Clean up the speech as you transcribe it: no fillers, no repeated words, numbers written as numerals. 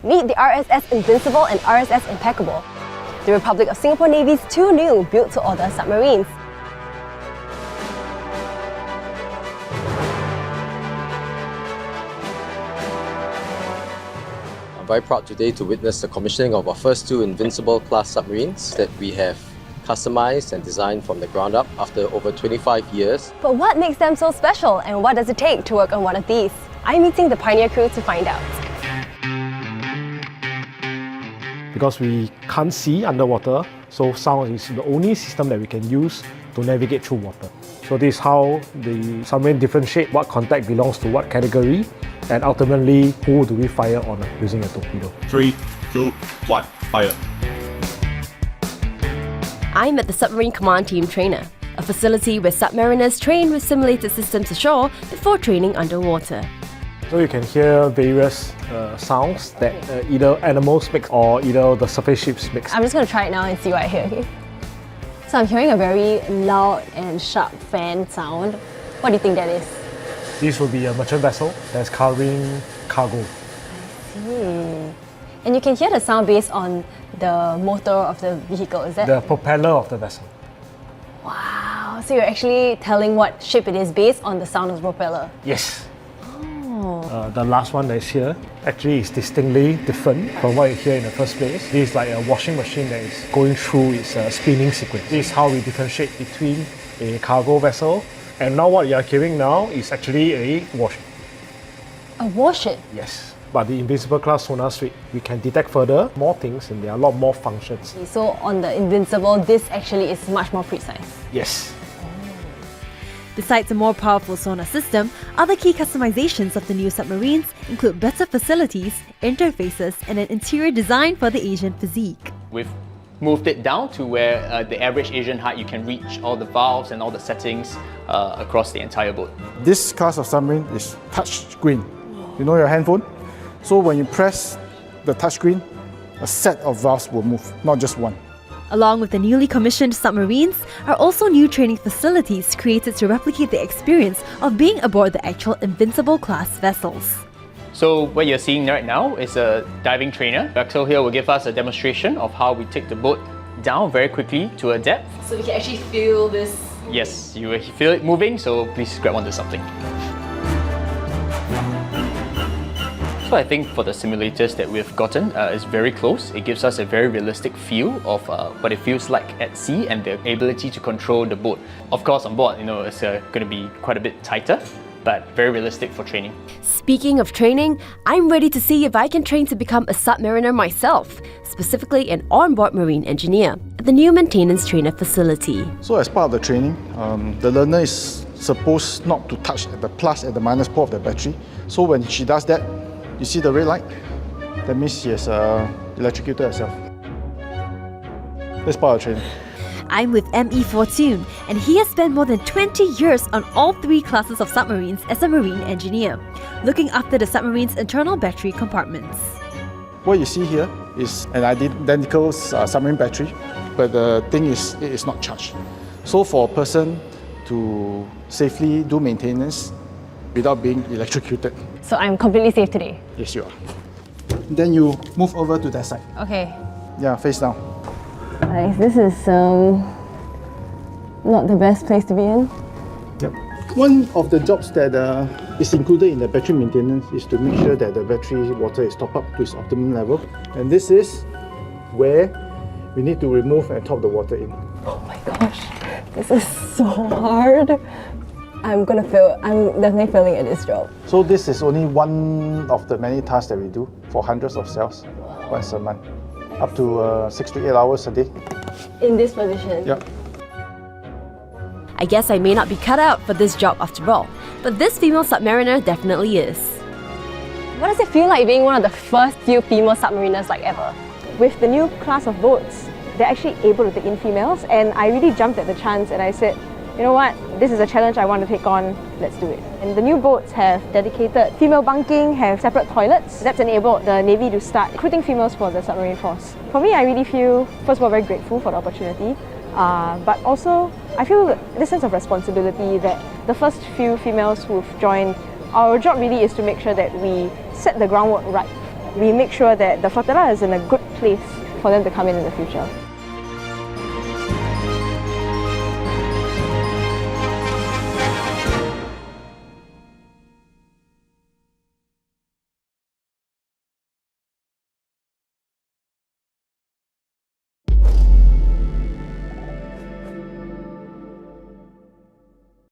Meet the RSS Invincible and RSS Impeccable, the Republic of Singapore Navy's two new built-to-order submarines. I'm very proud today to witness the commissioning of our first two Invincible-class submarines that we have customized and designed from the ground up after over 25 years. But what makes them so special, and what does it take to work on one of these? I'm meeting the Pioneer crew to find out. Because we can't see underwater, so sound is the only system that we can use to navigate through water. So this is how the submarine differentiate what contact belongs to what category, and ultimately who do we fire on using a torpedo. 3, 2, 1, fire. I'm at the Submarine Command Team Trainer, a facility where submariners train with simulated systems ashore before training underwater. So you can hear various sounds that either animals make or either the surface ships make. I'm just going to try it now and see what I hear. Okay? So I'm hearing a very loud and sharp fan sound. What do you think that is? This will be a merchant vessel that's carrying cargo. And you can hear the sound based on the motor of the vehicle, is that? The propeller of the vessel. Wow, so you're actually telling what ship it is based on the sound of the propeller? Yes. The last one that is here actually is distinctly different from what you hear in the first place. This is like a washing machine that is going through its spinning sequence. This is how we differentiate between a cargo vessel, and now what you are hearing now is actually a warship. A warship? Yes. But the Invincible-class sonar suite, we can detect further more things, and there are a lot more functions. So on the Invincible, this actually is much more precise? Yes. Besides a more powerful sonar system, other key customizations of the new submarines include better facilities, interfaces, and an interior design for the Asian physique. We've moved it down to where the average Asian height you can reach all the valves and all the settings across the entire boat. This class of submarine is touch screen. You know your handphone? So when you press the touch screen, a set of valves will move, not just one. Along with the newly commissioned submarines are also new training facilities created to replicate the experience of being aboard the actual Invincible-class vessels. So what you're seeing right now is a diving trainer. Axel here will give us a demonstration of how we take the boat down very quickly to a depth. So we can actually feel this? Yes, you will feel it moving, so please grab onto something. So I think for the simulators that we've gotten, it's very close. It gives us a very realistic feel of what it feels like at sea and the ability to control the boat. Of course, on board, it's going to be quite a bit tighter, but very realistic for training. Speaking of training, I'm ready to see if I can train to become a submariner myself, specifically an onboard marine engineer at the new maintenance trainer facility. So as part of the training, the learner is supposed not to touch the plus and the minus pole of the battery. So when she does that, you see the red light? That means she has electrocuted herself. That's part of training. I'm with M.E. Fortune, and he has spent more than 20 years on all three classes of submarines as a marine engineer, looking after the submarine's internal battery compartments. What you see here is an identical submarine battery, but the thing is, it is not charged. So for a person to safely do maintenance without being electrocuted. So I'm completely safe today? Yes, you are. Then you move over to that side. Okay. Yeah, face down. Nice. This is not the best place to be in. Yep. One of the jobs that is included in the battery maintenance is to make sure that the battery water is topped up to its optimum level. And this is where we need to remove and top the water in. Oh my gosh, this is so hard. I'm gonna fail. I'm definitely failing at this job. So this is only one of the many tasks that we do for hundreds of cells once a month, up to 6 to 8 hours a day. In this position? Yep. I guess I may not be cut out for this job after all, but this female submariner definitely is. What does it feel like being one of the first few female submariners like ever? With the new class of boats, they're actually able to take in females, and I really jumped at the chance and I said, you know what, this is a challenge I want to take on, let's do it. And the new boats have dedicated female bunking, have separate toilets. That's enabled the Navy to start recruiting females for the submarine force. For me, I really feel, first of all, very grateful for the opportunity, but also I feel this sense of responsibility that the first few females who've joined, our job really is to make sure that we set the groundwork right we make sure that the flotilla is in a good place for them to come in the future.